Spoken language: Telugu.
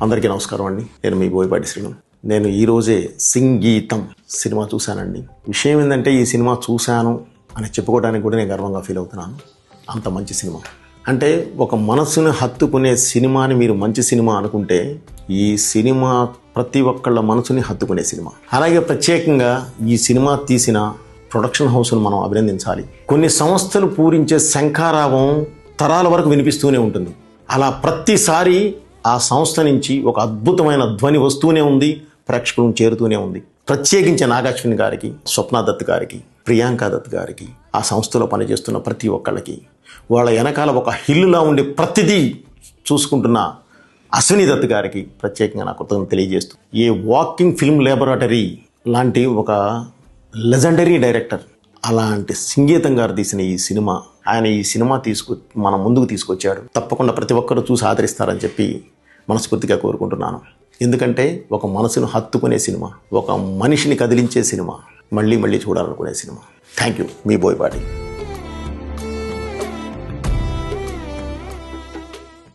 అందరికీ నమస్కారం అండి. నేను మీ బోయపాటి శ్రీను. నేను ఈరోజే సంగీతం సినిమా చూశానండి. విషయం ఏంటంటే ఈ సినిమా చూశాను అని చెప్పుకోవడానికి కూడా నేను గర్వంగా ఫీల్ అవుతున్నాను. అంత మంచి సినిమా. అంటే ఒక మనసుని హత్తుకునే సినిమాని మీరు మంచి సినిమా అనుకుంటే ఈ సినిమా ప్రతి ఒక్కళ్ళ మనసుని హత్తుకునే సినిమా. అలాగే ప్రత్యేకంగా ఈ సినిమా తీసిన ప్రొడక్షన్ హౌస్ను మనం అభినందించాలి. కొన్ని సంస్థలు పూరించే శంఖారావం తరాల వరకు వినిపిస్తూనే ఉంటుంది. అలా ప్రతిసారి ఆ సంస్థ నుంచి ఒక అద్భుతమైన ధ్వని వస్తూనే ఉంది, ప్రేక్షకులను చేరుతూనే ఉంది. ప్రత్యేకించి నాగాశ్విన్ గారికి, స్వప్న దత్ గారికి, ప్రియాంక దత్ గారికి, ఆ సంస్థలో పనిచేస్తున్న ప్రతి ఒక్కళ్ళకి, వాళ్ళ వెనకాల ఒక హిల్లులా ఉండే ప్రతిదీ చూసుకుంటున్న అశ్విని దత్ గారికి ప్రత్యేకంగా నా కృతజ్ఞతలు తెలియజేస్తూ, ఏ వాకింగ్ ఫిల్మ్ ల్యాబొరేటరీ లాంటి ఒక లెజెండరీ డైరెక్టర్ అలాంటి సంగీతం గారు తీసిన ఈ సినిమా, ఆయన ఈ సినిమా మన ముందుకు తీసుకొచ్చాడు. తప్పకుండా ప్రతి ఒక్కరూ చూసి ఆదరిస్తారని చెప్పి మనస్ఫూర్తిగా కోరుకుంటున్నాను. ఎందుకంటే ఒక మనసును హత్తుకునే సినిమా, ఒక మనిషిని కదిలించే సినిమా, మళ్ళీ మళ్ళీ చూడాలనుకునే సినిమా. Thank you. మీ బోయపాటి.